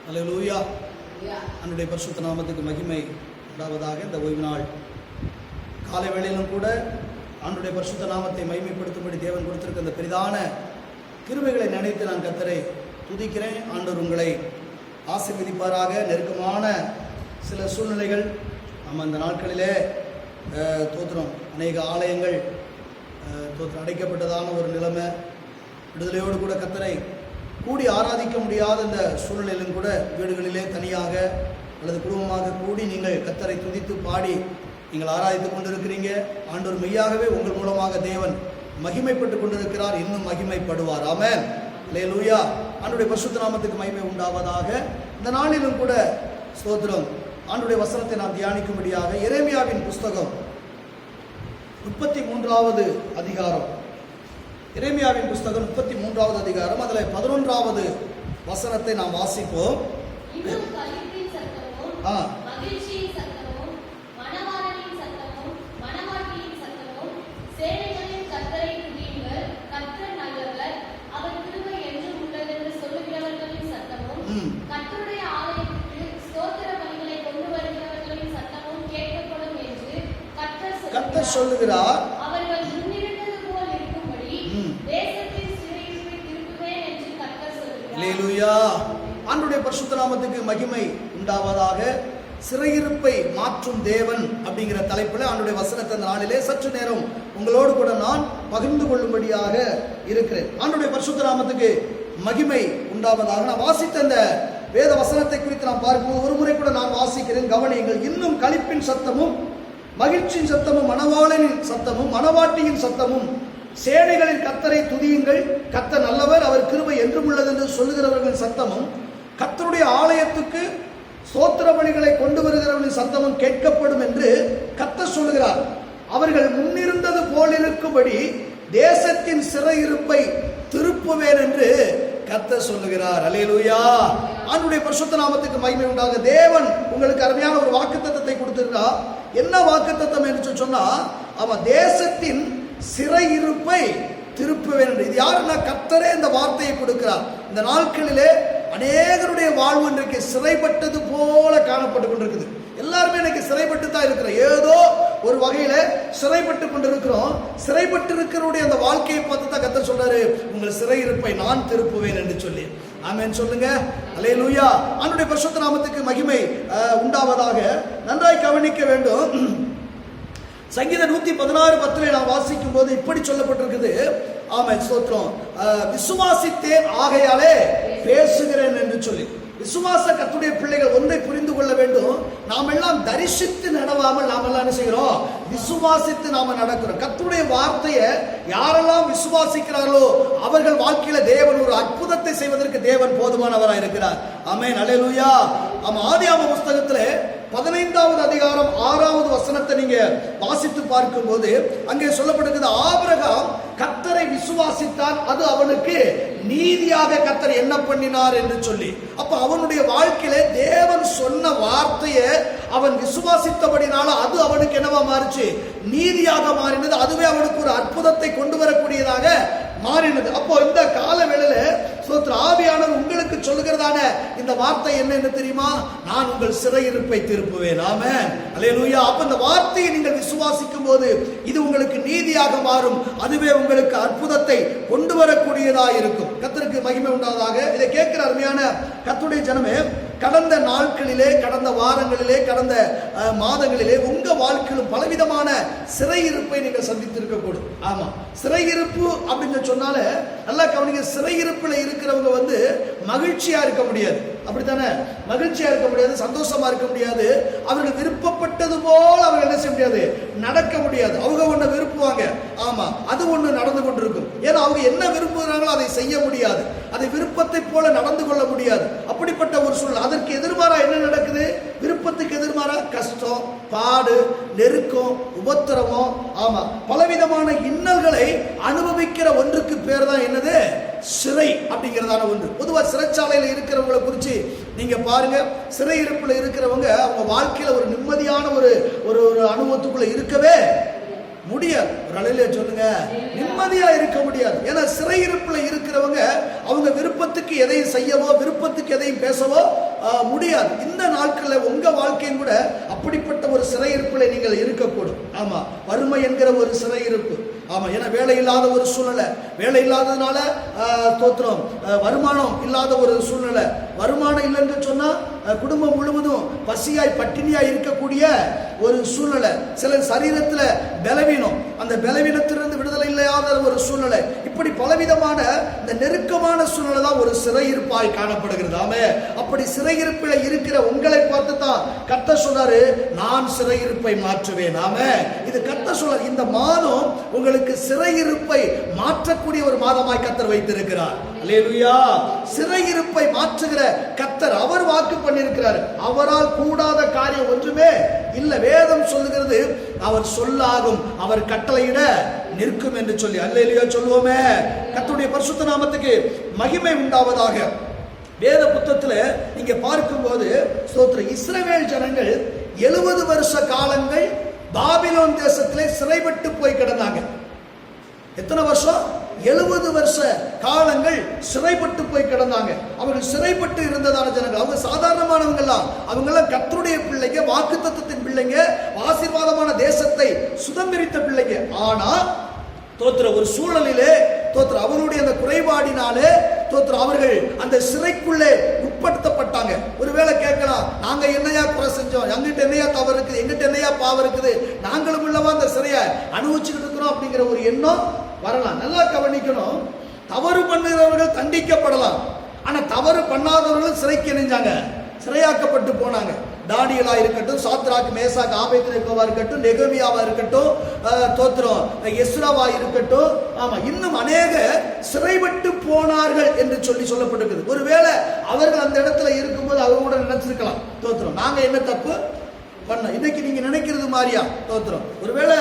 அல்லேலூயா. அன்னுடைய பரிசுத்த நாமத்துக்கு மகிமை உண்டாவதாக. இந்த ஓய்வு நாள் காலை வேளையிலும் கூட ஆண்டுடைய பரிசுத்த நாமத்தை மகிமைப்படுத்தும்படி தேவன் கொடுத்திருக்க இந்த பெரிதான கிருபைகளை நினைத்து நான் கர்த்தரை துதிக்கிறேன். ஆண்டவர் உங்களை ஆசீர்வதிப்பாராக. நெருக்கமான சில சூழ்நிலைகள் நம்ம அந்த நாட்களிலே தோத்திரம் அநேக ஆலயங்கள் தோத்திரம் அடைக்கப்பட்டதான ஒரு நிலைமை, விடுதலையோடு கூட கர்த்தரை கூடி ஆராதிக்க முடியாத இந்த சூழ்நிலையிலும் கூட வீடுகளிலே தனியாக அல்லது குடும்பமாக கூடி நீங்கள் கர்த்தரை துதித்து பாடி நீங்கள் ஆராதித்து கொண்டிருக்கிறீங்க. ஆண்டவர் மெய்யாகவே உங்கள் மூலமாக தேவன் மகிமைப்பட்டு கொண்டிருக்கிறார், இன்னும் மகிமைப்படுவார். ஆமென். அல்லேலூயா. ஆண்டவருடைய பரிசுத்த நாமத்துக்கு மகிமை உண்டாவதாக. இந்த நாளிலும் கூட ஸ்தோத்திரம் ஆண்டவருடைய வசனத்தை நாம் தியானிக்கும்படியாக எரேமியாவின் புஸ்தகம் 33வது அதிகாரம், எரேமியாவின் புஸ்தகம் 33வது அதிகாரம், அதில் 11வது வசனத்தை நாம் வாசிப்போம். கர்த்தர் சொல்லுகிறார், அல்லேலூயா. ஆண்டவருடைய பரிசுத்த நாமத்துக்கு மகிமை உண்டாவதாக. சிறையிருப்பை மாற்றும் தேவன் அப்படிங்கிற தலைப்பில் ஆண்டவருடைய வசனத்தை அந்த நாளிலே சற்று நேரம் உங்களோடு கூட நான் பகிர்ந்து கொள்ளும்படியாக இருக்கிறேன். ஆண்டவருடைய பரிசுத்த நாமத்துக்கு மகிமை உண்டாவதாக. நான் வாசித்த அந்த வேத வசனத்தை குறித்து நான் பார்க்கும்போது ஒரு முறை கூட நான் வாசிக்கிறேன், கவனியுங்கள். இன்னும் களிப்பின் சத்தமும் மகிழ்ச்சியின் சத்தமும் மணவாளனின் சத்தமும் மணவாட்டியின் சத்தமும் சேனைகளின் கர்த்தரை துதியுங்கள், கர்த்தர் நல்லவர், அவர் கிருபை என்றும் உள்ளது என்று சொல்லுகிறவர்களின் சத்தமும் கர்த்தருடைய ஆலயத்துக்கு ஸ்தோத்திர பலிகளை கொண்டு வருகிறவர்களின் சத்தமும் கேட்கப்படும் என்று கர்த்தர் சொல்லுகிறார். அவர்கள் முன்னிருந்தது போலிருக்கும்படி தேசத்தின் சிறையிருப்பை திருப்புவேன் என்று கர்த்தர் சொல்லுகிறார். அல்லேலூயா. ஆண்டவருடைய பரிசுத்த நாமத்துக்கு மகிமை உண்டாக. தேவன் உங்களுக்கு அருமையான ஒரு வாக்குத்தத்தத்தை கொடுத்திருக்கிறார். என்ன வாக்குத்தத்தம் என்று சொன்னா, அவன் தேசத்தின் சிறையிருப்பை திருப்புவேன் என்று. இது யாருன்னா கர்த்தரே இந்த வார்த்தையை கொடுக்கிறார். இந்த நாட்களிலே அநேகருடைய வாழ்வு இன்றைக்கு சிறைப்பட்டது போல காணப்பட்டு கொண்டிருக்குது. எல்லாருமே இன்னைக்கு சிறைப்பட்டு தான் இருக்கிறோம், ஏதோ ஒரு வகையில சிறைப்பட்டு கொண்டிருக்கிறோம். சிறைப்பட்டு இருக்கிறவருடைய அந்த வாழ்க்கையை பார்த்து தான் கர்த்தர் சொல்றாரு, உங்கள் சிறையிருப்பை நான் திருப்புவேன் என்று சொல்லி. ஆமென் சொல்லுங்க. அல்லேலூயா. ஆண்டவருடைய பரிசுத்த நாமத்துக்கு மகிமை உண்டாவதாக. நன்றாய் கவனிக்க வேண்டும். சங்கீதம் 116:10 நாம் வாசிக்கும் போது இப்படி சொல்லப்பட்டிருக்குது. ஆமென் ஸ்தோத்திரம். விசுவாசித்தேன் ஆகையாலே பேசுகிறேன் என்று சொல்லி. விசுவாச கர்த்தருடைய பிள்ளைகள் ஒன்றை புரிந்து கொள்ள வேண்டும். நாம் எல்லாம் தரிசித்து நடவாமல் நாம் எல்லாம் என்ன செய்கிறோம்? விசுவாசித்து நாம நடக்கிறோம். கர்த்தருடைய வார்த்தையை யாரெல்லாம் விசுவாசிக்கிறார்களோ அவர்கள் வாழ்க்கையில தேவன் ஒரு அற்புதத்தை செய்வதற்கு தேவன் போதுமானவராக இருக்கிறார். ஆமென். அல்லேலூயா. ஆதியாகம புஸ்தகத்திலே 15வது அதிகாரம் 6வது வசனத்தை நீங்க வாசித்து பார்க்கும் போது அங்கே சொல்லப்படுகிறது, ஆபிரகாம் கர்த்தரை விசுவாசித்தான், அது அவனுக்கு நீதியாக கர்த்தர் என்ன பண்ணினார் என்று சொல்லி. அப்ப அவனுடைய வாழ்க்கையில தேவன் சொன்ன வார்த்தையை அவன் விசுவாசித்தபடினால அது அவனுக்கு என்னவா மாறிச்சு? நீதியாக மாறினது. அதுவே அவனுக்கு ஒரு அற்புதத்தை கொண்டு வரக்கூடியதாக மாறினது. அப்போ இந்த கால வேளையில ஆவியானவர் உங்களுக்கு சொல்லுகிறதான இந்த வார்த்தை என்ன தெரியுமா? நான் உங்கள் சிறையிருப்பை திருப்புவேன். ஆமென். அல்லேலூயா. அப்ப இந்த வார்த்தையை நீங்கள் விசுவாசிக்கும் போது இது உங்களுக்கு நீதியாக மாறும். அதுவே உங்களுக்கு அற்புதத்தை கொண்டு வரக்கூடியதாக இருக்கும். கர்த்தருக்கு மகிமை உண்டாவதாக. இதை கேட்கிற அருமையான கர்த்தருடைய ஜனமே, கடந்த நாட்களிலே, கடந்த வாரங்களிலே, கடந்த மாதங்களிலே உங்க வாழ்க்கையிலும் பலவிதமான சிறையிருப்பை நீங்கள் சந்தித்திருக்கக்கூடும். ஆமா, சிறையிருப்பு அப்படின்னு சொன்னால நல்லா கவனிங்க. சிறையிருப்பில் இருக்கிறவங்க மகிழ்ச்சியா இருக்க முடியாது, அப்படித்தானே? மகிழ்ச்சியா இருக்க முடியாது, சந்தோஷமா இருக்க முடியாது. அவர்கள் விருப்பப்பட்டது போல அவங்க என்ன செய்ய முடியாது? நடக்க முடியாது. அவங்க ஒண்ணு விரும்புவாங்க, ஆமா, அது ஒண்ணு நடந்து கொண்டிருக்கும். ஏன்னா அவங்க என்ன விரும்புகிறாங்களோ அதை செய்ய முடியாது, அதை விருப்பத்தை போல நடந்து கொள்ள முடியாது. அப்படிப்பட்ட ஒரு சூழ்நிலை. அதற்கு எதிர்மாறா என்ன நடக்குது? விருப்பத்துக்கு எதிர்மாறா கஷ்டம், பாடு, நெருக்கம், உபத்திரவம், ஆமா, பலவிதமான இன்னல்களை அனுபவிக்கிற ஒன்றுக்கு பேர் தான் என்னது? சிறை அப்படிங்கிறதான ஒன்று. பொதுவா சிறைச்சாலையில் இருக்கிறவங்களை குறித்து நீங்க பாருங்க. சிறையிருப்புல இருக்கிறவங்க அவங்க வாழ்க்கையில ஒரு நிம்மதியான ஒரு அனுபவத்துக்குள்ள இருக்கவே முடியாது. ஒரு அலையில சொல்லுங்க, நிம்மதியா இருக்க முடியாது. ஏன்னா சிறையிருப்புல இருக்கிறவங்க அவங்க விருப்பத்துக்கு எதையும் செய்யவோ விருப்பத்துக்கு எதையும் பேசவோ முடியாது. இந்த நாட்களில் உங்க வாழ்க்கையும் கூட அப்படிப்பட்ட ஒரு சிறையிருப்பில் நீங்கள் இருக்கக்கூடும். ஆமா, வறுமை என்கிற ஒரு சிறையிருப்பு. ஆமா, ஏன்னா வேலை இல்லாத ஒரு சூழ்நிலை, வேலை இல்லாததுனால தோத்திரம் வருமானம் இல்லாத ஒரு சூழ்நிலை. வருமானம் இல்லைன்னு சொன்னா குடும்பம் முழுவதும் பசியாய் பட்டினியாய் இருக்கக்கூடிய ஒரு சூழ்நிலை. சில சரீரத்துல பலவீனம், அந்த பலவீனத்திலிருந்து விடுதலை இல்லாத ஒரு சூழ்நிலை. இப்படி பலவிதமான இந்த நெருக்கமான சூழ்நிலை தான் ஒரு சிறையிருப்பாய் காணப்படுகிறது. ஆமே, அப்படி சிறையிருப்பில் இருக்கிற உங்களை பார்த்து தான் கர்த்தர் சொன்னாரு, நான் சிறையிருப்பை மாற்றுவேன். ஆமே, இது கர்த்தர் சொல்றார். இந்த மாதம் உங்களுக்கு சிறையிருப்பை மாற்றக்கூடிய ஒரு மாதமாய் கர்த்தர் வைத்திருக்கிறார். அல்லேலூயா. சிறையிருப்பை மாற்றுகிற கர்த்தர், அவர் வாக்கு பண்ணியிருக்கிறார். அவரால் கூடாத காரியம் ஒன்றுமே இல்ல. வேதம் சொல்லுகிறது, அவர் சொல்லாகும், அவர் கட்டளையிட நிற்கும் என்று சொல்லி. அல்லேலூயா சொல்லுவோமே. கர்த்தருடைய பரிசுத்த நாமத்துக்கு மகிமை உண்டாவதாக. வேத புத்தகத்துல நீங்க பார்க்கும்போது ஸ்தோத்திரம், இஸ்ரவேல் ஜனங்கள் 70 வருஷ காலங்கள் பாபிலோன் தேசத்திலே சிறைப்பட்டு போய் கிடந்தாங்க. எத்தனை வருஷம்? 70 வருஷ காலங்கள் சிறைப்பட்டு போய் கிடந்தாங்க. அவர்கள் சிறைப்பட்டு இருந்ததான ஜனங்கள், அவங்க சாதாரணமானவங்கலாம், அவங்கெல்லாம் கர்த்தருடைய பிள்ளைங்க, வாக்குத்தத்தத்தின் பிள்ளைங்க, ஆசீர்வாதமான தேசத்தை சுதந்திரித்த பிள்ளைங்க. ஆனா தோத்திர ஒரு சூழலிலே தோத்திர அவருடைய அந்த குறைபாடினாலே தோத்திர அவர்கள் அந்த சிறைக்குள்ளே உட்படுத்தப்பட்டாங்க. ஒருவேளை கேட்கலாம், நாங்க என்னையா குறை செஞ்சோம், எங்கிட்ட என்னையா தவறு இருக்குது, எங்கிட்ட என்னையா பாவம் இருக்குது, நாங்களும் இல்லவா அந்த சிறையை அனுபவிச்சுட்டு இருக்கிறோம் அப்படிங்கிற ஒரு எண்ணம் வரலாம். நல்லா கவனிக்கணும், தவறு பண்ணுகிறவர்கள் தண்டிக்கப்படலாம், ஆனா தவறு பண்ணாதவர்கள் சிறைக்கு இணைஞ்சாங்க, சிறையாக்கப்பட்டு போனாங்க. தானியேலா இருக்கட்டும், சாத்ராக் மேசாக் ஆபேத்நேகோவா இருக்கட்டும், நெகமியாவா இருக்கட்டும், தோத்திரம் எஸ்ராவா இருக்கட்டும், ஆமா இன்னும் அநேக சிறைப்பட்டு போனார்கள் என்று சொல்லப்பட்டிருக்குது. ஒருவேளை அவர்கள் அந்த இடத்துல இருக்கும்போது அவங்க கூட நினைச்சிருக்கலாம், தோத்திரம் நாங்க என்ன தப்பு பண்ண, இன்னைக்கு நீங்க நினைக்கிறது மாதிரியா தோத்திரம், ஒருவேளை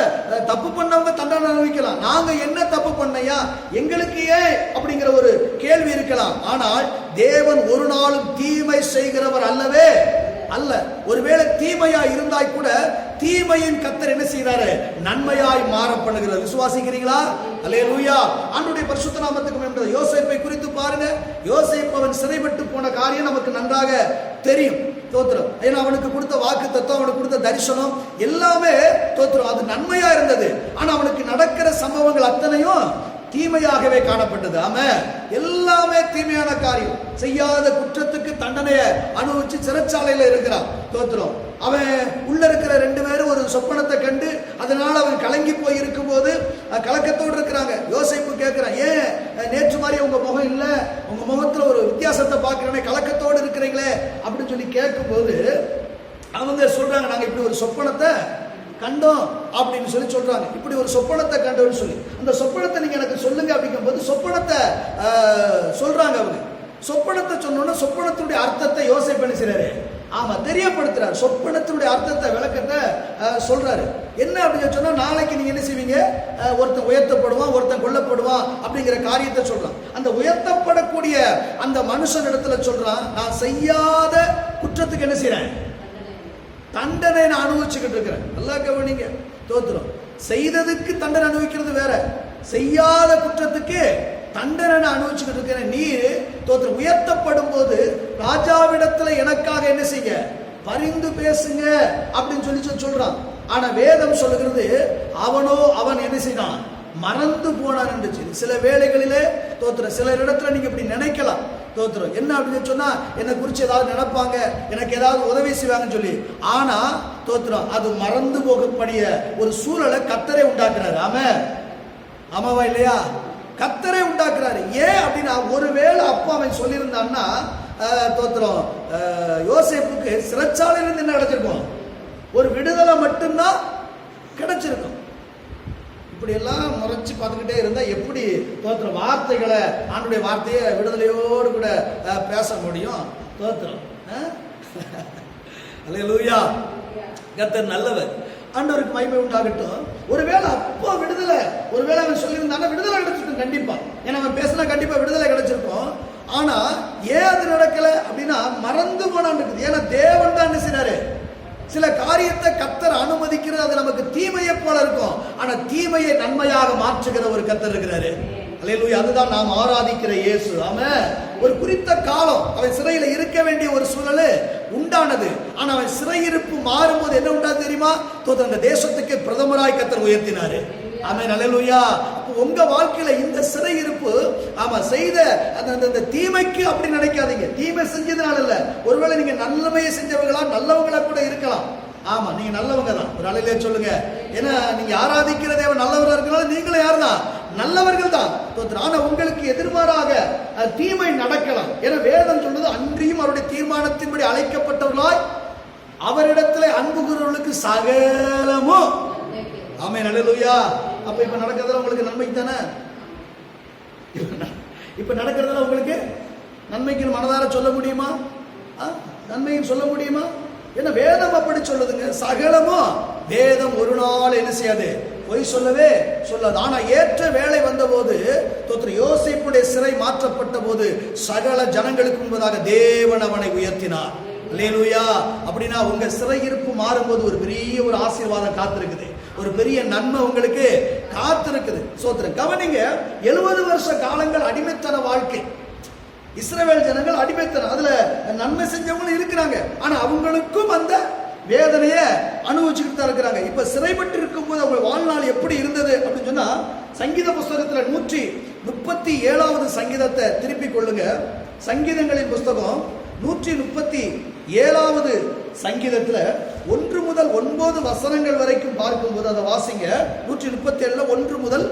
தப்பு பண்ணவங்க தண்டனை அனுபவிக்கலாம், நாங்க என்ன தப்பு பண்ணையா, எங்களுக்கு ஏன் அப்படிங்கிற ஒரு கேள்வி இருக்கலாம். ஆனால் தேவன் ஒரு நாளும் தீமை செய்கிறவர் அல்லவே அல்ல. ஒருவேளை தீமையா இருந்தாய் கூட தீமையின் கர்த்தர் என்ன செய்யறாரு, நன்மையாய் மாற பண்ணுகிறார். விசுவாசிக்கிறீங்களா? அல்லேலூயா. ஆண்டவருடைய பரிசுத்த நாமத்துக்கு மகிமை. யோசேப்பை குறித்து பாருங்க. யோசேப்பு அவன் சிறைப்பட்டு போன காரியம் நமக்கு நன்றாக தெரியும். தோத்திரம், ஏன்னா அவனுக்கு கொடுத்த வாக்கு தத்துவம், அவனுக்கு கொடுத்த தரிசனம் எல்லாமே தோத்திரம் அது நன்மையா இருந்தது. ஆனா அவனுக்கு நடக்கிற சம்பவங்கள் அத்தனையும் தீமையாகவே காணப்பட்டது. ஆமா, எல்லாமே தீமையான காரியம். செய்யாத குற்றத்துக்கு தண்டனையை அனுபவிச்சு சிறைச்சாலையில இருக்கிறான். தோத்திரம், அவன் உள்ள இருக்கிற 2 பேரும் ஒரு சொப்பனத்தை கண்டு அதனால அவன் கலங்கி போய் இருக்கும் போது கலக்கத்தோடு இருக்கிறாங்க. யோசேப்பு கேட்கிறான், ஏன் நேற்று மாதிரி உங்க முகம் இல்ல, உங்க முகத்துல ஒரு வித்தியாசத்தை பார்க்கிறேனே, கலக்கத்தோடு இருக்கிறீங்களே அப்படின்னு சொல்லி கேட்கும் போது அவங்க சொல்றாங்க, நாங்க இப்படி ஒரு சொப்பனத்தை கண்டோம் அப்படின்னு சொல்லி சொல்றாங்க. இப்படி ஒரு சொப்பனத்தை கண்டோம்னு சொல்லி, அந்த சொப்பனத்தை நீங்க எனக்கு சொல்லுங்க அப்படிங்கும் போது சொப்பனத்தை சொல்றாங்க. அவங்க சொப்பனத்தை சொன்னோன்னா சொப்பனத்துடைய அர்த்தத்தை யோசேப்பு என்ன செய்றாரு, ஆமா தெரியப்படுத்துறாரு. சொப்பனத்துடைய அர்த்தத்தை விளக்கத்தை சொல்றாரு. என்ன அப்படின்னு சொன்னா, நாளைக்கு நீங்க என்ன செய்வீங்க, ஒருத்தன் உயர்த்தப்படுவான், ஒருத்தன் கொல்லப்படுவான் அப்படிங்கிற காரியத்தை சொல்றான். அந்த உயர்த்தப்படக்கூடிய அந்த மனுஷன் இடத்துல சொல்றான், நான் செய்யாத குற்றத்துக்கு என்ன செய்யறேன், தண்டனை நான் அனுபவிச்சுக்கிட்டு இருக்கிறேன். நல்லா கவனிங்க. தோத்திரம், செய்ததுக்கு தண்டனை அனுபவிக்கிறது வேற, செய்யாத குற்றத்துக்கு தண்டனை அனுபவிச்சுக்கிட்டு இருக்கிறேன். நீ தோத்திரம் உயர்த்தப்படும் போது ராஜாவிடத்துல எனக்காக என்ன செய்ய, பரிந்து பேசுங்க அப்படின்னு சொல்லி சொல்றான். ஆனா வேதம் சொல்லுகிறது, அவன் என்ன செய்தான், மறந்து போனார் என்று சொல்லி. சில வேளைகளிலே தோத்திரம் சில இடத்துல நீங்க இப்படி நினைக்கலாம். தோத்திரம் என்ன அப்படின்னு சொன்னா, என்னை குறிச்சு ஏதாவது நினைப்பாங்க, எனக்கு ஏதாவது உதவி செய்வாங்கன்னு சொல்லி. ஆனா தோத்திரம் அது மறந்து போகக்கூடிய ஒரு சூழலை கர்த்தரே உண்டாக்குறாரு. ஆமாவா இல்லையா? கர்த்தரே உண்டாக்குறாரு. ஏன் அப்படின்னா, ஒருவேளை அப்பா அவன் சொல்லியிருந்தான்னா தோத்திரம் யோசேப்புக்கு சிறைச்சாலையிலிருந்து என்ன கிடைச்சிருக்கும், ஒரு விடுதலை மட்டும்தான் கிடைச்சிருக்கும். இப்படி எல்லாம் முறைச்சு பார்த்துக்கிட்டே இருந்தா எப்படி தோத்திரம் வார்த்தைகளை, ஆண்டுடைய வார்த்தையை விடுதலையோடு கூட பேச முடியும்? தோத்திரம் அல்லேலூயா. கர்த்தர் நல்லவர், ஆண்டவருக்கு மகிமை உண்டாகட்டும். ஒருவேளை அப்போ விடுதலை, ஒருவேளை அவன் சொல்லியிருந்தாங்க விடுதலை கிடைச்சிருக்கும் கண்டிப்பா, ஏன்னா அவன் பேசினா கண்டிப்பா விடுதலை கிடைச்சிருக்கும். ஆனா ஏன் அது நடக்கல அப்படின்னா, மறந்து போனான்னு இருக்குது. ஏன்னா தேவன் தான் என்ன செய்றாரு, சில காரியத்தை கர்த்தர் அனுமதிக்கிறது, அது நமக்கு தீமையை போல இருக்கும், ஆனா தீமையை நன்மையாக மாற்றுகிற ஒரு கர்த்தர் இருக்கிறாரு. அல்லேலூயா. அதுதான் நாம் ஆராதிக்கிற இயேசு. ஆமென். ஒரு குறித்த காலம் அவன் சிறையில இருக்க வேண்டிய ஒரு சூழல் உண்டானது. ஆனா அவன் சிறையிருப்பு மாறும்போது என்ன உண்டாது தெரியுமா? அந்த தேசத்துக்கு பிரதமராய் கர்த்தர் உயர்த்தினாரு. ஆமென். அல்லேலூயா. உங்க வாழ்க்கையில இந்த சிறையிருப்பு ஆமா செய்த அந்த தீமைக்கு அப்படி நினைக்காதீங்க. தீமை செஞ்சதுனால இல்ல, ஒருவேளை நீங்க நல்லமையை செஞ்சவங்களா நல்லவங்களா கூட இருக்கலாம். ஆமா, நீங்க நல்லவங்க தான். ஒரு அலையிலே சொல்லுங்க. ஏன்னா நீங்க ஆராதிக்கிற தேவன் நல்லவரா இருக்கனால நீங்களும் யார் தான்? நல்லவர்கள் தான். ஆனா உங்களுக்கு எதிர்மாறாக தீமை நடக்கலாம். ஏன்னா வேதம் சொல்றது அன்றியும் அவருடைய தீர்மானத்தின்படி அழைக்கப்பட்டவர்களாய் அவரிடத்துல அன்பு கூறுவர்களுக்கு சகலமும். ஆமென். அல்லேலூயா. அப்ப இப்ப நடக்கிறதுல உங்களுக்கு நன்மைக்கு தானே? இப்ப நடக்கிறதுல உங்களுக்கு நன்மைக்கு மனதார சொல்ல முடியுமா? நன்மையும் சொல்ல முடியுமா? என்ன வேதம் அப்படி சொல்லுதுங்க. சகலமும். வேதம் ஒரு நாள் என்ன செய்யாது? பொய் சொல்லவே சொல்லாது. ஆனா ஏற்ற வேலை வந்த போது யோசேப்புடைய சிறை மாற்றப்பட்ட போது சகல ஜனங்களுக்கு முன்பதாக தேவன் அவனை உயர்த்தினார். அல்லேலூயா. அப்படின்னா உங்க சிறையிருப்பு மாறும்போது ஒரு பெரிய ஒரு ஆசீர்வாதம் காத்திருக்குது. ஒரு பெரிய நன்மை உங்களுக்கு காத்திருக்குது. சோத்திரம். கவனிங்க, 70 வருஷ காலங்கள் அடிமைத்தன வாழ்க்கை. இஸ்ரவேல் ஜனங்கள் அடிமைத்தனம், அதுல நன்மை செஞ்சவங்களும் இருக்கிறாங்க. ஆனா அவங்களுக்கும் அந்த வேதனையை அனுபவிச்சுக்கிட்டு தான் இருக்கிறாங்க. இப்ப சிறைப்பட்டு இருக்கும் போது அவங்க வாழ்நாள் எப்படி இருந்தது அப்படின்னு சொன்னா, சங்கீத புஸ்தகத்துல 137வது சங்கீதத்தை திருப்பிக் கொள்ளுங்க. சங்கீதங்களின் புஸ்தகம் 137வது சங்கீதத்துல 1 முதல் 9 வசனங்கள் வரைக்கும் பார்க்கும்போது அதை வாசிங்க. 137ல 1 முதல்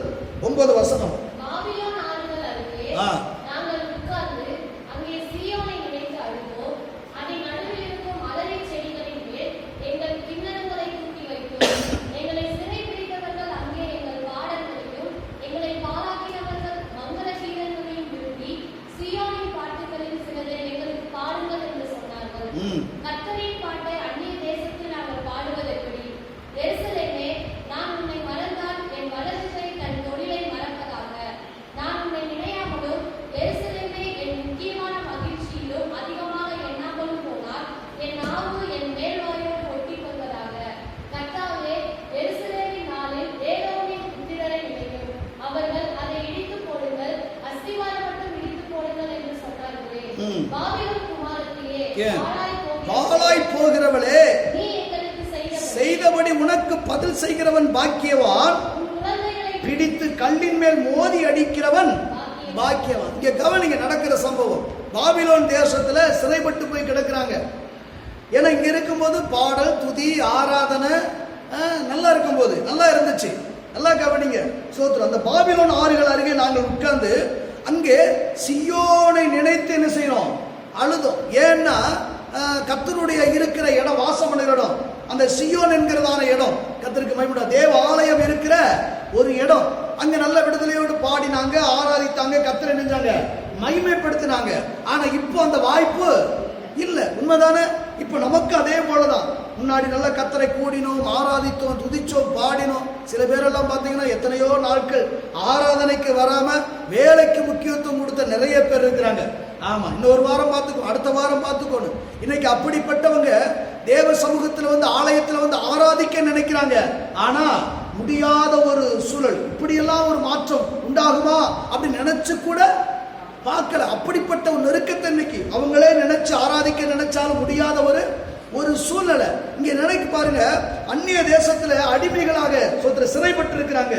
9 வசனம். கர்த்தரின் பாட்டை அந்நிய தேசத்தில் நாங்கள் பாடுவது எப்படி? எருசலேமே, நான் உன்னை மறந்தால் என் வலது கை தன் தொழிலை மறப்பதாக. நான் உன்னை நினையாமலும் எருசலேமே என் முக்கியமான மகிழ்ச்சியிலும் அதிகமாக எண்ணாமலும் போனால் என் நாவு என் மேல்வாயோடு ஒட்டி கொள்வதாக. கர்த்தாவே, எருசலேமின் நாளில் ஏதோமின் புத்திரரை நினைக்கும். அவர்கள் அதை இடித்து போடுங்கள், அஸ்திவாரம் மட்டும் இடித்து போடுங்கள் என்று சொன்னார்களே. பாபிலோன் குமாரத்தியே, பாழாய் போகிறவளே, செய்தபடி உனக்கு பதில் செய்கிறவன் பாக்கியவான், பிடித்து கல்லின் மேல் மோதி அடிக்கிறவன் பாக்கியவான். இங்க கவனிங்க நடக்கிற சம்பவம். பாபிலோன் தேசத்துல சிறைப்பட்டு போய் கிடக்குறாங்க. ஏன்னா இங்க இருக்கும்போது பாடல், துதி, ஆராதனை நல்லா இருக்கும்போது நல்லா இருந்துச்சு. நல்லா கவனிங்க. சோத்ரம். அந்த பாபிலோன் ஆறுகள் அருகே நாங்கள் உட்கார்ந்து அங்கே சியோனை நினைத்து என்ன செய்யறோம்? அழுதோம். ஏன்னா கர்த்தருடைய இருக்கிற இடம், வாசம் பண்ணுகிற இடம், அந்த சியோன் என்கிறதான இடம், கர்த்தருக்கு மகிமை தேவ ஆலயம் இருக்கிற ஒரு இடம். அங்க நல்ல விடுதலையோடு பாடினாங்க, ஆராதித்தாங்க, கர்த்தரை நினைஞ்சாங்க, மகிமைப்படுத்தினாங்க. ஆனா இப்போ அந்த வாய்ப்பு இல்ல. உண்மைதானே? இப்ப நமக்கு அதே போலதான். முன்னாடி நல்ல கர்த்தரை கூடினோம், ஆராதித்தோம், துதிச்சோம், பாடினோம். சில பேரெல்லாம் பாத்தீங்கன்னா எத்தனையோ நாட்கள் ஆராதனைக்கு வராம வேலைக்கு முக்கியத்துவம் கொடுத்த நிறைய பேர் இருக்கிறாங்க. ஆமா, இன்னொரு வாரம் பார்த்துக்கோ, அடுத்த வாரம் பார்த்துக்கோணும். இன்னைக்கு அப்படிப்பட்டவங்க தேவ சமூகத்துல வந்து ஆலயத்துல வந்து ஆராதிக்க நினைக்கிறாங்க. ஆனா முடியாத ஒரு சூழல். இப்படியெல்லாம் ஒரு மாற்றம் உண்டாகுமா அப்படின்னு நினைச்சு கூட பார்க்கல. அப்படிப்பட்ட ஒரு நெருக்கத்தை இன்னைக்கு அவங்களே நினைச்சு ஆராதிக்க நினைச்சாலும் முடியாத ஒரு சூழ்நிலை இங்க நினைக்க பாருங்க. அந்நிய தேசத்துல அடிமைகளாக சிறைப்பட்டு இருக்கிறாங்க.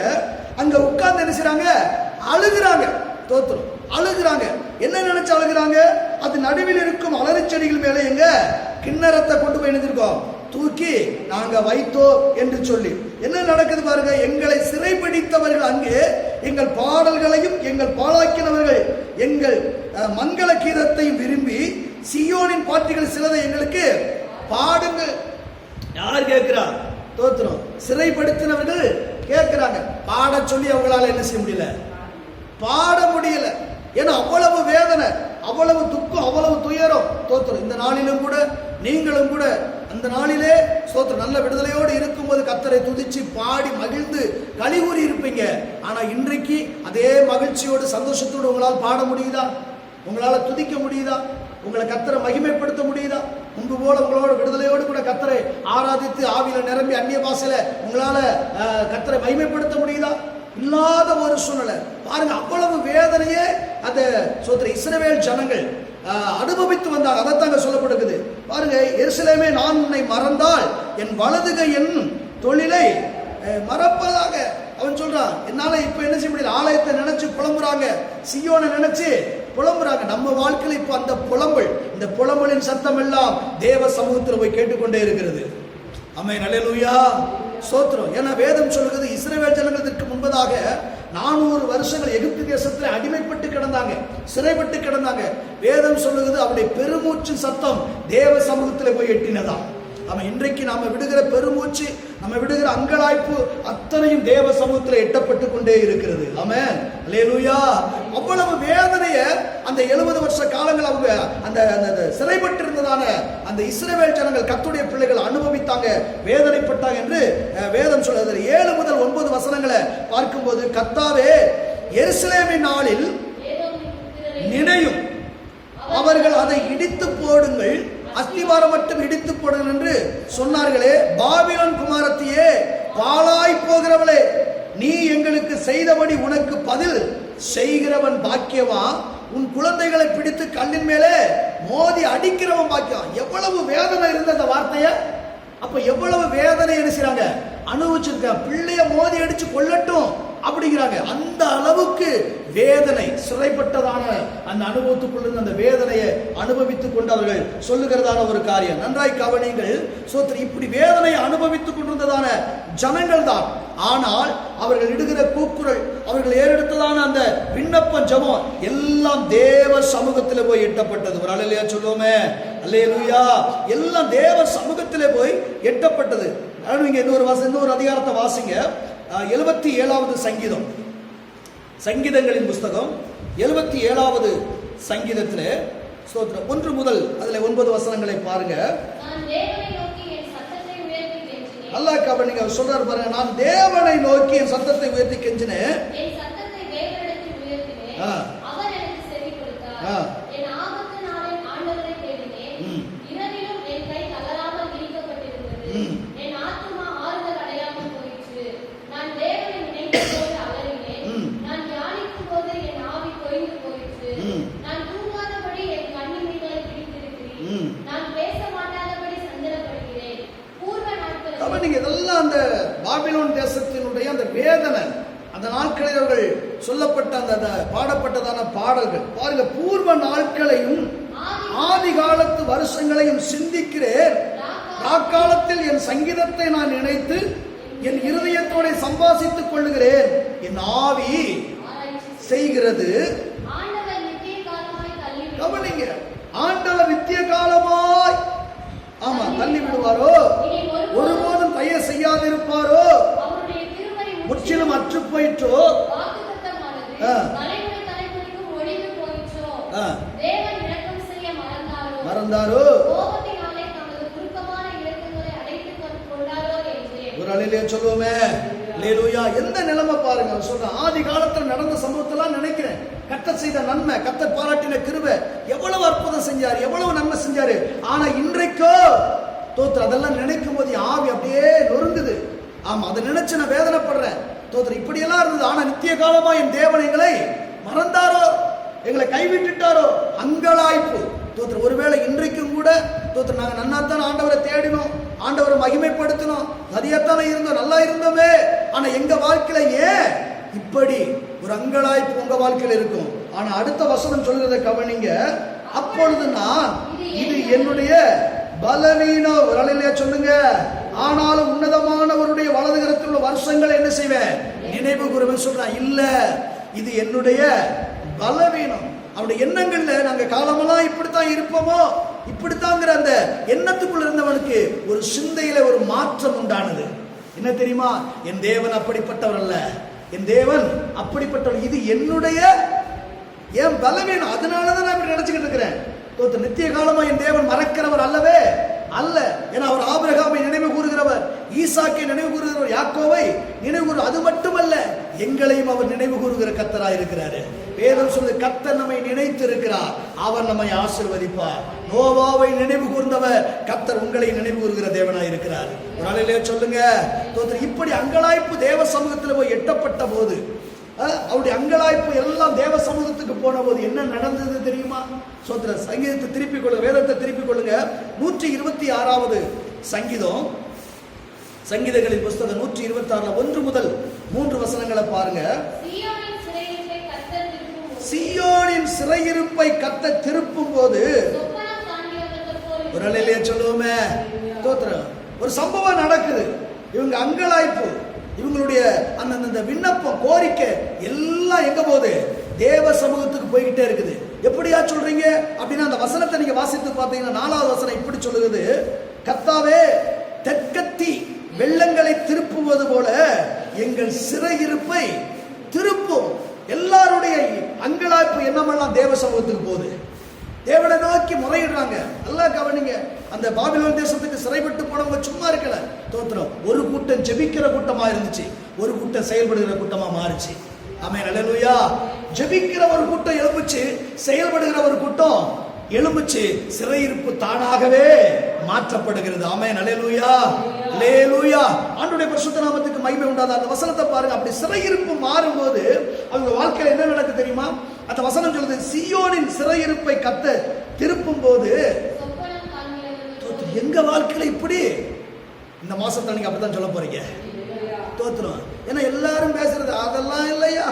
அங்க உட்கார்ந்து என்ன செய்றாங்க? அழுகிறாங்க. தோத்திரம். அழுகிறாங்க. என்ன நினைச்சு அழுகிறாங்க? அது நடுவில் இருக்கும் அலரி செடிகள் மேலே எங்க கிண்ணறத்தை கொண்டு போய் நினைச்சிருக்கோம், தூக்கி நாங்க வைத்தோம் என்று சொல்லி. என்ன நடக்குது பாருங்க. எங்களை சிறைப்பிடித்தவர்கள் அங்கே எங்கள் பாடல்களையும் எங்கள் பாழாக்கினவர்கள் எங்கள் மங்கள கீதத்தையும் விரும்பி சியோனின் பாட்டுகள் சிலதை எங்களுக்கு பாடுங்கள். யார் கேட்கிறா? தோத்திரம். சிறைப்படுத்தினவர்கள் கேட்கிறாங்க. பாட சொல்லி அவங்களால என்ன செய்ய முடியல? பாட முடியல. ஏன்னா அவ்வளவு வேதனை, அவ்வளவு துக்கம், அவ்வளவு துயரம். தோத்திரம். இந்த நாளிலும் கூட நீங்களும் கூட அந்த நாளிலே ஸ்தோத்திரம் நல்ல விடுதலையோடு இருக்கும்போது கர்த்தரை துதிச்சு பாடி மகிழ்ந்து களிகூறி இருப்பீங்க. ஆனா இன்றைக்கு அதே மகிழ்ச்சியோடு சந்தோஷத்தோடு உங்களால் பாட முடியுதா? உங்களால துதிக்க முடியுதா? உங்களை கர்த்தரை மகிமைப்படுத்த முடியுதா? முன்பு போல உங்களோட விடுதலையோடு கூட கர்த்தரை ஆராதித்து ஆவியில நிரம்பி அந்நிய பாஷையில உங்களால கர்த்தரை மகிமைப்படுத்த முடியுதா? இல்லாத ஒரு சூழ்நிலை பாருங்க. அவ்வளவு வேதனையே அந்த இஸ்ரவேல் ஜனங்கள் அனுபவித்து வந்தாங்க. அதைத்தாங்க சொல்லப்படுகிறது பாருங்க. எருசலேமே, நான் உன்னை மறந்தால் என் வலதுகை என் தொழிலை மறப்பதாக அவன் சொல்றான். என்னால இப்ப என்ன செய்ய முடியல? ஆலயத்தை நினைச்சு புலம்புறாங்க, சியோனை நினைச்சு புலம்புறாங்க. நம்ம வாழ்க்கையில் இப்ப அந்த புலம்பல், இந்த புலம்பலின் சத்தம் எல்லாம் தேவ சமூகத்தில் போய் கேட்டுக்கொண்டே இருக்கிறது. ஆமென், அல்லேலூயா, ஸ்தோத்திரம். ஏன்னா வேதம் சொல்லுகிறது, இஸ்ரவேல் ஜனங்களுக்கு முன்பதாக 400 வருஷங்கள் எகிப்து தேசத்தில் அடிமைப்பட்டு கிடந்தாங்க, சிறைப்பட்டு கிடந்தாங்க. வேதம் சொல்லுகிறது அவருடைய பெருமூச்சு சத்தம் தேவ சமூகத்தில் போய் எட்டினதா. அவன் இன்றைக்கு நாம விடுகிற பெருமூச்சு, நம்ம விடுகிற அங்கலாய்ப்பு அத்தனையும் தேவ சமூகத்தில் எட்டப்பட்டு கொண்டே இருக்கிறது. ஆமென், அல்லேலூயா. அவ்வளவு வேதனைய அந்த 70 வருஷ காலங்கள் அவங்க அந்த சிறைப்பட்டு இருந்ததான அந்த இஸ்ரவேல் ஜனங்கள், கர்த்தருடைய பிள்ளைகள் அனுபவித்தாங்க, வேதனைப்பட்டாங்க என்று வேதம் சொல்லுது. 7 முதல் 9 வசனங்களை பார்க்கும்போது, கர்த்தாவே எருசலேமின் நாளில் நினையும், அவர்கள் அதை இடித்து போடுங்கள், அஸ்திவாரம் மட்டும் இடித்து போடுங்கள் என்று சொன்னார்களே. பாபிலோன் குமாரத்தியே, பாழாய் போகிறவளே, நீ எங்களுக்கு செய்தபடி உனக்கு பதில் செய்கிறவன் பாக்கியவான். உன் குழந்தைகளை பிடித்து கல்லின் மேலே மோதி அடிக்கிறவன் பாக்கியவான். எவ்வளவு வேதனை இருந்த அந்த வார்த்தைய அப்ப எவ்வளவு வேதனை என்ன செய்றாங்க? அனுபவிச்சிருக்க. பிள்ளைய மோதி அடிச்சு கொல்லட்டும் அப்படிங்கிறாங்க. அந்த அளவுக்கு வேதனை, சிறைப்பட்டதான அந்த அனுபவத்துக்குள்ள அந்த வேதனையை அனுபவித்துக் கொண்டு அவர்கள் சொல்லுகிறதான ஒரு காரியம். நன்றாய் கவனிங்கள். இப்படி வேதனையை அனுபவித்துக் கொண்டிருந்ததான ஜனங்கள் தான். ஆனால் அவர்கள் இடுகிற கூக்குரல், அவர்கள் ஏறெடுத்ததான அந்த விண்ணப்பம், ஜெபம் எல்லாம் தேவ சமூகத்தில் போய் எட்டப்பட்டது. ஒரு அல்லேலூயா சொல்லுவோமே, அல்லேலூயா. எல்லாம் தேவ சமூகத்திலே போய் எட்டப்பட்டது. நீங்க இன்னொரு அதிகாரத்தை வாசிங்க. 77வது சங்கீதம், சங்கீதங்களின் புஸ்தகம் 77வது சங்கீதத்திலே 1 முதல் அதுல 9 வசனங்களை பாருங்க. அல்லாஹ் கவனிங்க, சொல்றாரு பாருங்க. நான் தேவனை நோக்கி என் சத்தத்தை உயர்த்தி கெஞ்சினேன், இதெல்லாம் அந்த பாபிலோன் தேசத்தினுடைய அந்த வேதனை, அந்த நாட்களில் அவர்கள் சொல்லப்பட்ட அந்த பாடப்பட்டதான பாடல்கள் பாருங்க. பூர்வ நாட்களையும் ஆதி காலத்து வருஷங்களையும் சிந்திக்கிறேன், நாட்காலத்தில் என் சங்கீதத்தை நான் நினைத்து என் இருதயத்தோட சம்பாசித்துக் கொள்ளுகிறேன். என் ஆவி செய்கிறது. கவனிங்க, ஆண்டவர் நித்திய காலமாய் ஆமா தள்ளி விடுவாரோ, ஒருபோதும் தய செய்யாதிருப்பாரோ, முற்றிலும் அற்று போயிற்றோ, மறந்தாரோ, ஒரு அலையிலே சொல்லுவோமே, அல்லேலூயா. எந்த நிலைமை பாருங்க. சொல்ற ஆதி காலத்தில் நடந்த சம்பவத்தெல்லாம் நினைக்கிறேன். கர்த்தர் செய்த நன்மை, கர்த்தர் பாராட்டின கிருபை, எவ்வளவு அற்புதம் செஞ்சாரு, எவ்வளவு நன்மை செஞ்சாரு. ஆனா இன்றைக்கோ தோத்திரம் அதெல்லாம் நினைக்கும் போது ஆவி அப்படியே நொறுங்குது. ஆமா, அதை நினைச்சு நான் வேதனைப்படுறேன். தோத்திரம் இப்படியெல்லாம் இருந்தது. ஆனா நித்திய காலமா என் தேவன் எங்களை மறந்தாரோ, எங்களை கைவிட்டுட்டாரோ, அங்கலாய்ப்பு. தோத்திரம் ஒருவேளை இன்றைக்கும் கூட தோத்திரம் நாங்க நன்னாத்தான் ஆண்டவரை தேடினோம், ஆண்டவரை மகிமைப்படுத்தினோம், நதியத்தானே இருந்தோம், நல்லா இருந்தோமே. ஆனா எங்க வாழ்க்கையில ஏன் இப்படி ஒரு அங்கலாய்ப்பு உங்க வாழ்க்கையில இருக்கும்? ஆனா அடுத்த வசனம் சொல்றதை கவனிங்க. அப்பொழுது நான், இது என்னுடைய பலவீனம், ஒரு அலையிலே சொல்லுங்க. ஆனாலும் உன்னதமானவருடைய வலதுகரத்தில் உள்ள வருஷங்களை என்ன செய்வேன்? நினைவு கூறுவேன் சொல்றான். இல்ல, இது என்னுடைய பலவீனம். அவருடைய எண்ணங்கள்ல நாங்க காலமெல்லாம் இப்படித்தான் இருப்போமோ, இப்படித்தாங்கிற அந்த எண்ணத்துக்குள்ள இருந்தவனுக்கு ஒரு சிந்தையில ஒரு மாற்றம் உண்டானது. என்ன தெரியுமா? என் தேவன் அப்படிப்பட்டவர் அல்ல, என் தேவன் அப்படிப்பட்டவர். இது என்னுடைய என் பலவீனம். அதனாலதான் நான் இப்படி நினைச்சுக்கிட்டு இருக்கிறேன். நித்திய காலமா என் தேவன் மறக்கிறவர் அல்லவே. அல்ல. ஏன்னா அவர் ஆபிரகாமை நினைவு கூறுகிறவர், ஈசாக்கை நினைவு கூறுகிறவர், யாக்கோவை நினைவு கூறு. அது மட்டுமல்ல, எங்களையும் அவர் நினைவு கூறுகிற கர்த்தராய் இருக்கிறாரு. வேதம் சொல்லுது, கர்த்தர் நம்மை நினைத்து இருக்கிறார், அவர் நம்மை ஆசீர்வதிப்பார். நோவாவை நினைவு கூர்ந்தவர், கர்த்தர் உங்களை நினைவு கூறுகிற தேவனாய் இருக்கிறார். ஒரு நாளிலே சொல்லுங்க தோத்திரம். இப்படி அங்கலாய்ப்பு தேவ சமூகத்தில் போய் எட்டப்பட்ட போது, அவருடைய அங்கலாய்ப்பு எல்லாம் தேவ சமூகத்துக்கு போன போது என்ன நடந்தது தெரியுமா? சோத்திர சங்கீதத்தை திருப்பிக் கொள்ளுங்க, வேதத்தை திருப்பிக் கொள்ளுங்க. 126வது சங்கீதம், சங்கீதங்களின் புஸ்தகம் 126 1 முதல் 3 வசனங்களை பாருங்க. சீயோனின் சிறையிருப்பை கர்த்தர் திருப்பும் போது, ஒரு நிலையிலே சொல்லுவோமே தோத்திரம், ஒரு சம்பவம் நடக்குது. இவங்க அங்கலாய்ப்பு, இவங்களுடைய அந்த விண்ணப்பம், கோரிக்கை எல்லாம் எங்க போகுது? தேவ சமூகத்துக்கு போய்கிட்டே இருக்குது. எப்படியா சொல்றீங்க அப்படின்னா, அந்த வசனத்தை நீங்க வாசித்து பார்த்தீங்கன்னா 4வது வசனம் இப்படி சொல்லுகிறது, கர்த்தாவே தெற்கத்தி வெள்ளங்களை திருப்புவது போல எங்கள் சிறையிருப்பை திருப்பும். எல்லாருடைய அங்கலாய்ப்பு என்னமெல்லாம் தேவ சமூகத்துக்கு போகுது. தேவனை நோக்கி முறையிடுறாங்க. நல்லா கவனிங்க. அந்த பாபிலோன் தேசத்துக்கு சிறைப்பட்டு போனவங்க சும்மா இருக்கல. தோத்திரம். ஒரு கூட்டம் ஜெபிக்கிற கூட்டமா இருந்துச்சு, ஒரு கூட்டம் செயல்படுகிற கூட்டமா மாறுச்சு. ஆமென், அல்லேலூயா. ஜெபிக்கிற ஒரு கூட்டம் எழும்புச்சு, செயல்படுகிற ஒரு கூட்டம் எழும்புச்சு. சிறையிருப்பு தானாகவே மாற்றப்படுகிறது. ஆமென், அல்லேலூயா, அல்லேலூயா. ஆண்டவருடைய பரிசுத்த நாமத்துக்கு மகிமை உண்டாத அந்த வசனத்தை பாருங்க. அப்படி சிறையிருப்பு மாறும்போது அவங்க வாழ்க்கையில என்ன நடக்குது தெரியுமா? அந்த வசனம் சொல்லுது, சீயோனின் சிறையிருப்பை கர்த்தர் திருப்பும் போது, எங்க வாழ்க்கையில இப்படி இந்த மாசத்தை நீங்க அப்படித்தான் சொல்ல போறீங்க. தோத்திரம். ஏன்னா எல்லாரும் பேசுறது அதெல்லாம் இல்லையா,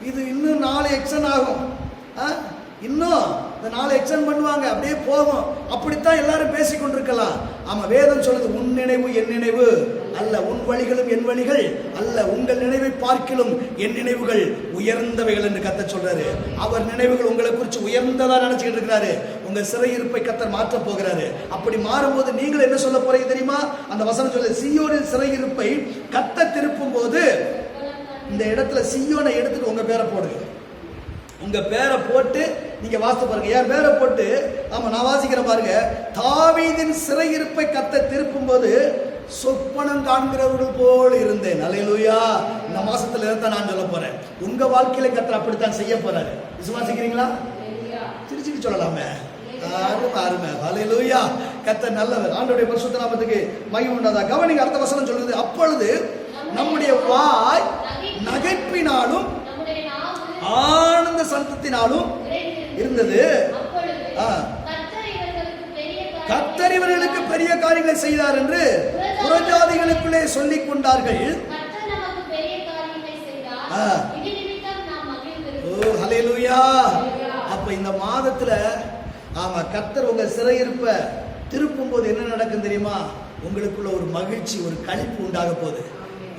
இது இன்னும் 4 எக்ஸன் ஆகும், இன்னும் இந்த 4 எக்ஸன் பண்ணுவாங்க, அப்படியே போகும். அப்படித்தான் எல்லாரும் பேசிக்கொண்டிருக்கலாம். ஆமா, வேதம் சொல்லுது, உன் நினைவு என் நினைவு அல்ல, உன் வழிகளும் என் வழிகள் அல்ல, உங்கள் நினைவை பார்க்கிலும் என் நினைவுகள் உயர்ந்தவைகள் என்று கர்த்தர் சொல்றாரு. அவர் நினைவுகள் உங்களை குறித்து உயர்ந்ததா நினைச்சுக்கிட்டு இருக்கிறாரு. உங்க சிறையிருப்பை கர்த்தர் மாற்ற போகிறாரு. அப்படி மாறும்போது நீங்கள் என்ன சொல்ல போறீங்க தெரியுமா? அந்த வசனம் சொல்லுது, சீயோனின் சிறையிருப்பை கர்த்தர் திருப்பும் போது, இந்த இடத்துல சீயோனை எடுத்துட்டு உங்க பேரை போடுங்க. உங்க பேரை போட்டு நீங்க வாசித்து பாருங்க. யார் பேரை போட்டு, ஆமா நான் வாசிக்கிறேன் பாருங்க. தாவீதின் சிறையிருப்பை கர்த்தர் திருப்பும் போது சொப்பனம் காண்கிறவர்கள் போல் இருந்தேன். அல்லேலூயா. இந்த மாசத்துல இருந்தா நான் சொல்ல போறேன், உங்க வாழ்க்கையில கர்த்தர் அப்படித்தான் செய்ய போறாரு. விசுவாசிக்கிறீங்களா? சிரிச்சுட்டு சொல்லலாமே. அருமை அருமை. அல்லேலூயா. கர்த்தர் நல்லவர். ஆண்டவருடைய பரிசுத்த நாமத்துக்கு மகிமை உண்டாதா. கவனிங்க, அடுத்த வசனம் சொல்லுது, அப்பொழுது நம்முடைய வாய் நகைப்பினாலும் ஆனந்த சத்தத்தினாலும் இருந்தது. கர்த்தர் இவர்களுக்கு பெரிய காரியங்களை செய்தார் என்று புறஜாதிகளுக்குள்ளே சொல்லிக் கொண்டார்கள். ஹல்லேலூயா. அப்ப இந்த மாதத்துல ஆமா கர்த்தர் உங்க சிறையிருப்ப திருப்பும் போது என்ன நடக்கும் தெரியுமா? உங்களுக்குள்ள ஒரு மகிழ்ச்சி, ஒரு களிப்பு உண்டாக போகுது.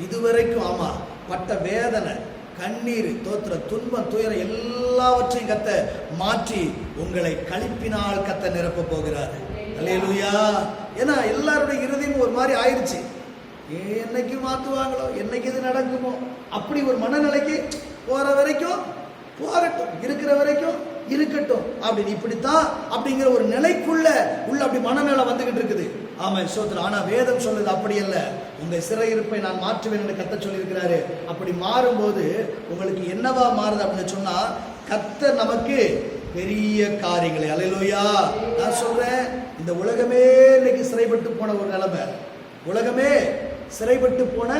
இதுவரைக்கும் ஆமா பட்ட வேதனை, கண்ணீர், தோத்திர, துன்பம், துயரம் எல்லாவற்றையும் கர்த்தர் மாற்றி உங்களை களிப்பினால் கர்த்தர் நிரப்ப போகிறார். அல்லேலூயா. ஏன்னா எல்லாருடைய இருதயம் ஒரு மாதிரி ஆயிடுச்சு. என்னைக்கு மாத்துவாங்களோ, என்னைக்கு இது நடக்குமோ, அப்படி ஒரு மனநிலைக்கு போற வரைக்கும் போகட்டும், இருக்கிற வரைக்கும் இருக்கட்டும் அப்படின்னு, இப்படித்தான் அப்படிங்கிற ஒரு நிலைக்குள்ள உள்ள அப்படி மனநிலை வந்துகிட்டு இருக்குது. ஆமா சோத்திரம். ஆனா வேதம் சொல்லுது அப்படி அல்ல, உங்க சிறையிருப்பை நான் மாற்றுவேன் என்று கர்த்தர் சொல்லியிருக்கிறாரு. அப்படி மாறும்போது உங்களுக்கு என்னவா மாறுது அப்படின்னு சொன்னா, கர்த்தர் நமக்கு பெரிய காரியங்களை. அல்லேலூயா. நான் சொல்றேன், இந்த உலகமே இன்னைக்கு சிறைப்பட்டு போன ஒரு நிலைமை, உலகமே சிறைப்பட்டு போன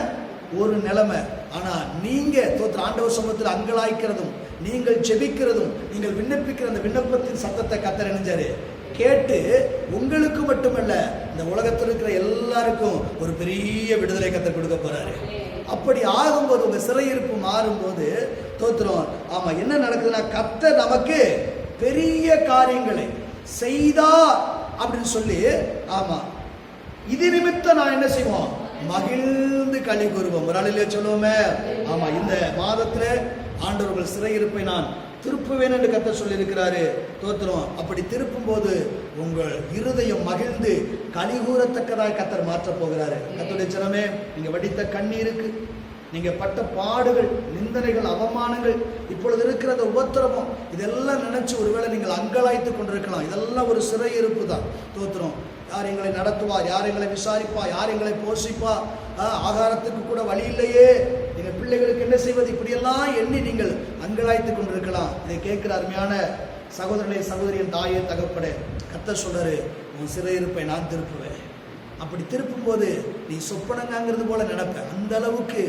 ஒரு நிலைமை. ஆனா நீங்க தோத்திர ஆண்டவர் சமூகத்தில் அங்கலாய்க்கிறதும், நீங்கள் ஜெபிக்கிறதும், நீங்கள் விண்ணப்பிக்கிற அந்த விண்ணப்பத்தின் சத்தத்தை கர்த்தர் நினைஞ்சாரு கேட்டு, உங்களுக்கு மட்டுமல்ல இந்த உலகத்தில் இருக்கிற எல்லாருக்கும் ஒரு பெரிய விடுதலை கர்த்தர் கொடுக்க போறாரு. அப்படி ஆகும்போது உங்க சிறையிருப்பு மாறும்போது தோத்திரம் ஆமா என்ன நடக்குதுன்னா, கர்த்தர் நமக்கு பெரிய காரியங்களை செய்தார் அப்படின்னு சொல்லி, ஆமா இது நிமித்தம் நான் என்ன செய்வோம்? மகிழ்ந்து களி கூறுவோம். ஒரு நாளிலே சொல்லுவோமே. ஆமா இந்த மாதத்துல ஆண்டவர்கள் சிறையிருப்பை நான் திருப்புவேன் என்று கர்த்தர் சொல்லி இருக்கிறாரு. தோத்திரம். அப்படி திருப்பும் போது உங்கள் இருதயம் மகிழ்ந்து கலிகூறத்தக்கதாய் கர்த்தர் மாற்ற போகிறாரு. கர்த்தருடைய ஜனமே, நீங்க வடித்த கண்ணீருக்கு, நீங்க பட்ட பாடுகள், நிந்தனைகள், அவமானங்கள், இப்பொழுது இருக்கிற அந்த உபத்திரவம், இதெல்லாம் நினைச்சு ஒருவேளை நீங்கள் அங்கலாய்த்து கொண்டிருக்கலாம். இதெல்லாம் ஒரு சிறையிருப்பு தான். தோத்திரம். யார் எங்களை நடத்துவார், யார் எங்களை விசாரிப்பா, யார் எங்களை போஷிப்பா, ஆகாரத்துக்கு கூட வழி இல்லையே, எங்கள் பிள்ளைகளுக்கு என்ன செய்வது, இப்படியெல்லாம் எண்ணி நீங்கள் அங்கலாய்த்து கொண்டிருக்கலாம். இதை கேட்கிற அருமையான சகோதரனை, சகோதரியின் தாயே, தகப்படே, கர்த்தர் சொல்றாரு, உன் சிறையிருப்பை நான் திருப்புவேன். அப்படி திருப்பும் போது நீ சொப்பனங்கிறது போல நினைப்ப, அந்த அளவுக்கு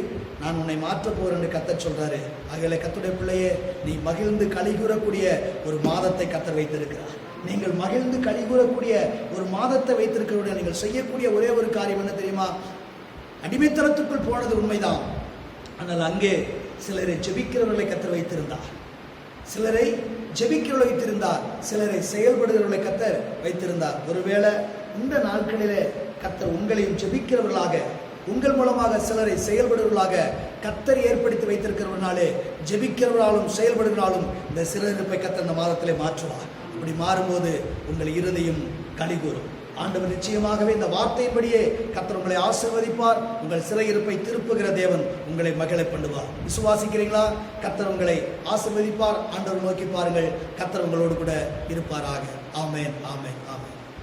நான் உன்னை மாற்ற போறேன்னு கர்த்தர் சொல்றாரு. ஆகையில கர்த்தருடைய பிள்ளையே, நீ மகிழ்ந்து கலிகூறக்கூடிய ஒரு மாதத்தை கர்த்தர் வைத்திருக்கிறார். நீங்கள் மகிழ்ந்து கலிகூறக்கூடிய ஒரு மாதத்தை வைத்திருக்கிறவர்கள் நீங்கள் செய்யக்கூடிய ஒரே ஒரு காரியம் என்ன தெரியுமா? அடிமைத்தனத்துக்குள் போனது உண்மைதான், ஆனால் அங்கே சிலரை ஜெபிக்கிறவர்களை கர்த்தர் வைத்திருந்தார், சிலரை ஜெபிக்கிறவர்களை வைத்திருந்தார், சிலரை செயல்படுகிறவர்களை கர்த்தர் வைத்திருந்தார். ஒருவேளை இந்த நாட்களிலே கர்த்தர் உங்களையும் ஜெபிக்கிறவர்களாக, உங்கள் மூலமாக சிலரை செயல்படுவர்களாக கர்த்தர் ஏற்படுத்தி வைத்திருக்கிறவர்களாலே, ஜெபிக்கிறவர்களாலும் செயல்படுகிறாலும் இந்த சிறையிருப்பை கர்த்தர் இந்த மாதத்திலே மாற்றுவார். அப்படி மாறும்போது உங்கள் இருதயம் கலிகூறும். ஆண்டவர் நிச்சயமாகவே இந்த வார்த்தையின்படியே கர்த்தர் உங்களை ஆசீர்வதிப்பார். உங்கள் சிறையிருப்பை திருப்புகிற தேவன் உங்களை மகிழ பண்ணுவார். விசுவாசிக்கிறீங்களா? கர்த்தர் உங்களை ஆசீர்வதிப்பார். ஆண்டவர் நோக்கி பாருங்கள், கர்த்தர் உங்களோடு கூட இருப்பாராக. ஆமென், ஆமென்.